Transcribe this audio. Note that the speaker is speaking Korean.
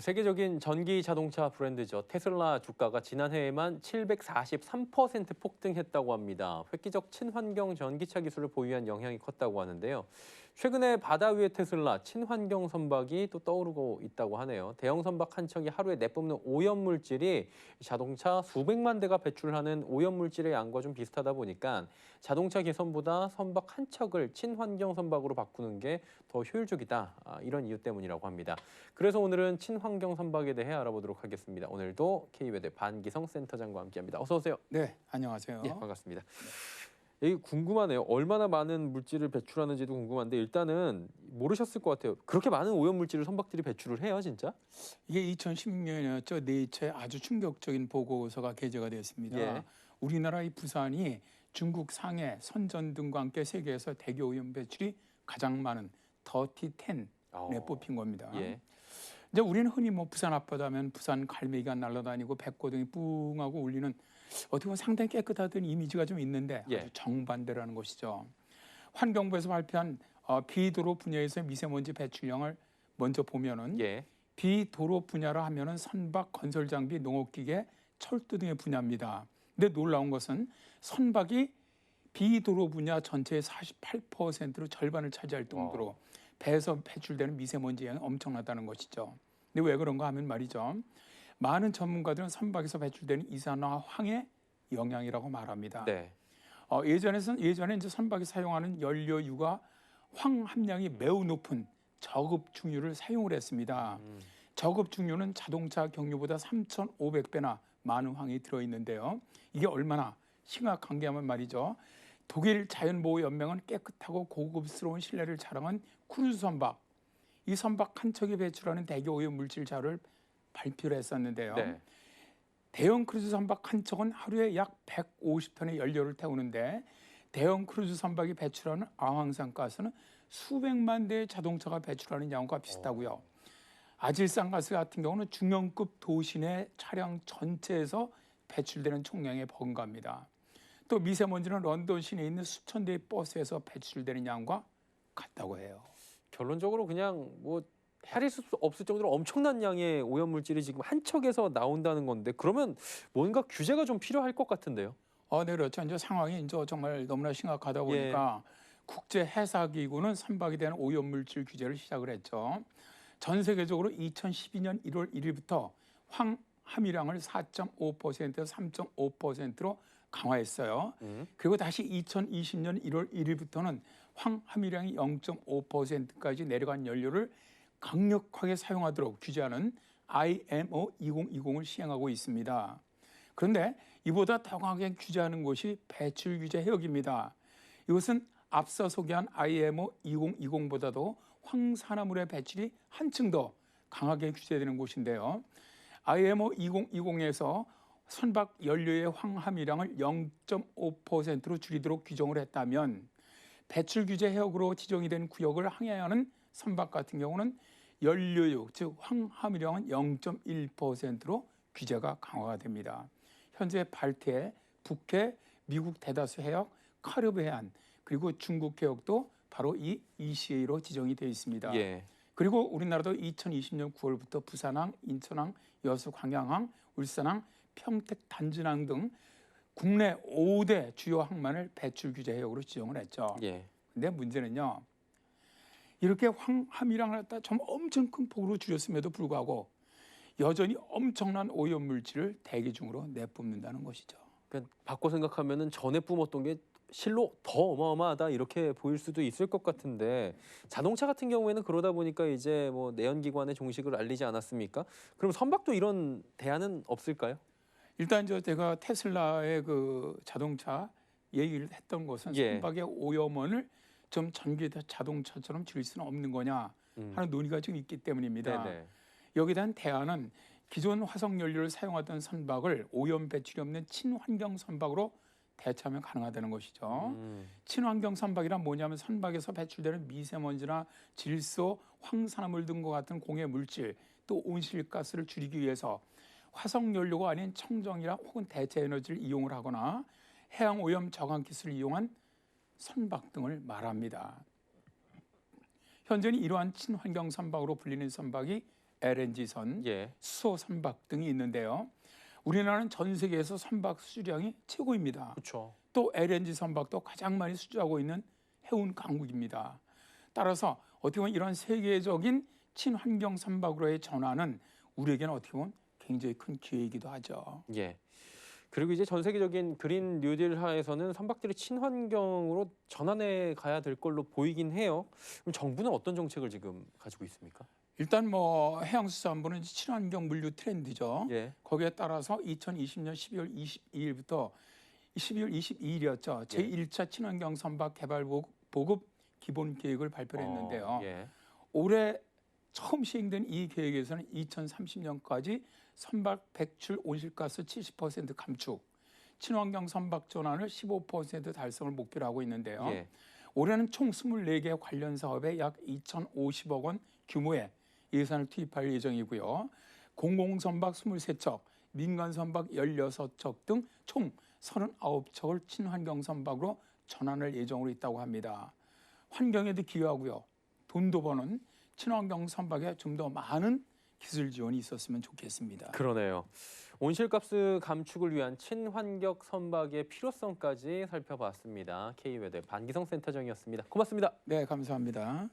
세계적인 전기 자동차 브랜드죠. 테슬라 주가가 지난해에만 743% 폭등했다고 합니다. 획기적 친환경 전기차 기술을 보유한 영향이 컸다고 하는데요. 최근에 바다 위의 테슬라 친환경 선박이 또 떠오르고 있다고 하네요. 대형 선박 한 척이 하루에 내뿜는 오염물질이 자동차 수백만 대가 배출하는 오염물질의 양과 좀 비슷하다 보니까 자동차 개선보다 선박 한 척을 친환경 선박으로 바꾸는 게 더 효율적이다. 이런 이유 때문이라고 합니다. 그래서 오늘은 친환경 선박에 대해 알아보도록 하겠습니다. 오늘도 K웨드 반기성 센터장과 함께합니다. 어서 오세요. 네, 안녕하세요. 예, 반갑습니다. 이 궁금하네요. 얼마나 많은 물질을 배출하는지도 궁금한데 일단은 모르셨을 것 같아요. 그렇게 많은 오염 물질을 선박들이 배출을 해요, 진짜? 이게 2016년이었죠. 네이처의 아주 충격적인 보고서가 게재가 되었습니다. 예. 우리나라의 부산이 중국 상해, 선전 등과 함께 세계에서 대기 오염 배출이 가장 많은 더티 10에 뽑힌 겁니다. 예. 이제 우리는 흔히 뭐 부산 앞바다 하면 부산 갈매기가 날아다니고 백고등이 뿡하고 울리는 어떻게 보면 상당히 깨끗하던 이미지가 좀 있는데 예. 아주 정반대라는 것이죠. 환경부에서 발표한 비도로 분야에서의 미세먼지 배출량을 먼저 보면은 예. 비도로 분야라 하면은 선박, 건설 장비, 농업기계, 철도 등의 분야입니다. 근데 놀라운 것은 선박이 비도로 분야 전체의 48%로 절반을 차지할 정도로 배에서 배출되는 미세먼지 양이 엄청나다는 것이죠. 근데 왜 그런가 하면 말이죠. 많은 전문가들은 선박에서 배출되는 이산화황의 영향이라고 말합니다. 네. 예전에 이제 선박이 사용하는 연료유가 황 함량이 매우 높은 저급중유를 사용을 했습니다. 저급중유는 자동차 경유보다 3,500배나 많은 황이 들어있는데요. 이게 얼마나 심각한게 하면 말이죠. 독일 자연보호연맹은 깨끗하고 고급스러운 실내를 자랑한 크루즈 선박, 이 선박 한 척이 배출하는 대기 오염 물질 자료를 발표를 했었는데요. 네. 대형 크루즈 선박 한 척은 하루에 약 150톤의 연료를 태우는데 대형 크루즈 선박이 배출하는 아황산가스는 수백만 대의 자동차가 배출하는 양과 비슷하고요. 아질산가스 같은 경우는 중형급 도시 내 차량 전체에서 배출되는 총량에 버금갑니다. 또 미세먼지는 런던 시내에 있는 수천 대의 버스에서 배출되는 양과 같다고 해요. 결론적으로 그냥 뭐 헤아릴 수 없을 정도로 엄청난 양의 오염 물질이 지금 한 척에서 나온다는 건데 그러면 뭔가 규제가 좀 필요할 것 같은데요. 네, 그렇죠. 이제 상황이 이제 정말 너무나 심각하다 보니까 국제 해사기구는 선박에 대한 오염 물질 규제를 시작을 했죠. 전 세계적으로 2012년 1월 1일부터 황 함유량을 4.5%에서 3.5%로 강화했어요. 그리고 다시 2020년 1월 1일부터는 황 함유량이 0.5%까지 내려간 연료를 강력하게 사용하도록 규제하는 IMO 2020을 시행하고 있습니다. 그런데 이보다 더 강하게 규제하는 것이 배출 규제 해역입니다. 이것은 앞서 소개한 IMO 2020보다도 황산화물의 배출이 한층 더 강하게 규제되는 곳인데요. IMO 2020에서 선박 연료의 황 함유량을 0.5%로 줄이도록 규정을 했다면 배출 규제 해역으로 지정이 된 구역을 항해하는 선박 같은 경우는 연료유, 즉 황 함유량은 0.1%로 규제가 강화가 됩니다. 현재 발트해, 북해, 미국 대다수 해역, 카리브 해안, 그리고 중국 해역도 바로 이 ECA로 지정이 되어 있습니다. 예. 그리고 우리나라도 2020년 9월부터 부산항, 인천항, 여수 광양항, 울산항, 평택 단진항 등 국내 5대 주요 항만을 배출 규제 해역으로 지정을 했죠. 예. 근데 문제는요. 이렇게 황 함유량을 갖다 좀 엄청 큰 폭으로 줄였음에도 불구하고 여전히 엄청난 오염 물질을 대기 중으로 내뿜는다는 것이죠. 그러니까 바꿔 생각하면은 전에 뿜었던 게 실로 더 어마어마하다 이렇게 보일 수도 있을 것 같은데 자동차 같은 경우에는 그러다 보니까 이제 뭐 내연기관의 종식을 알리지 않았습니까? 그럼 선박도 이런 대안은 없을까요? 일단 제가 테슬라의 그 자동차 얘기를 했던 것은 예. 선박의 오염원을 좀 전기 자동차처럼 줄일 수는 없는 거냐 하는 논의가 좀 있기 때문입니다. 네네. 여기에 대한 대안은 기존 화석 연료를 사용하던 선박을 오염 배출이 없는 친환경 선박으로 대체하면 가능하다는 것이죠. 친환경 선박이란 뭐냐면 선박에서 배출되는 미세먼지나 질소, 황산화물 등과 같은 공해 물질, 또 온실가스를 줄이기 위해서 화석 연료가 아닌 청정이나 혹은 대체 에너지를 이용을 하거나 해양 오염 저감 기술을 이용한 선박 등을 말합니다. 현재는 이러한 친환경 선박으로 불리는 선박이 LNG선, 예. 수소 선박 등이 있는데요. 우리나라는 전 세계에서 선박 수주량이 최고입니다. 그렇죠. 또 LNG 선박도 가장 많이 수주하고 있는 해운 강국입니다. 따라서 어떻게 보면 이런 세계적인 친환경 선박으로의 전환은 우리에게는 어떻게 보면 굉장히 큰 기회이기도 하죠. 예. 그리고 이제 전 세계적인 그린 뉴딜 하에서는 선박들이 친환경으로 전환해 가야 될 걸로 보이긴 해요. 그럼 정부는 어떤 정책을 지금 가지고 있습니까? 일단 뭐 해양수산부는 친환경 물류 트렌드죠. 예. 거기에 따라서 2020년 12월 22일부터 12월 22일이었죠. 제1차 친환경 선박 개발 보급 기본 계획을 발표를 했는데요. 예. 올해 처음 시행된 이 계획에서는 2030년까지 선박 배출 온실가스 70% 감축, 친환경 선박 전환을 15% 달성을 목표로 하고 있는데요. 예. 올해는 총 24개 관련 사업에 약 2,050억 원 규모의 예산을 투입할 예정이고요. 공공선박 23척, 민간선박 16척 등 총 39척을 친환경 선박으로 전환할 예정으로 있다고 합니다. 환경에도 기여하고요. 돈도 버는 친환경 선박에 좀 더 많은 기술 지원이 있었으면 좋겠습니다. 그러네요. 온실가스 감축을 위한 친환경 선박의 필요성까지 살펴봤습니다. K웨더 반기성 센터장이었습니다. 고맙습니다. 네, 감사합니다.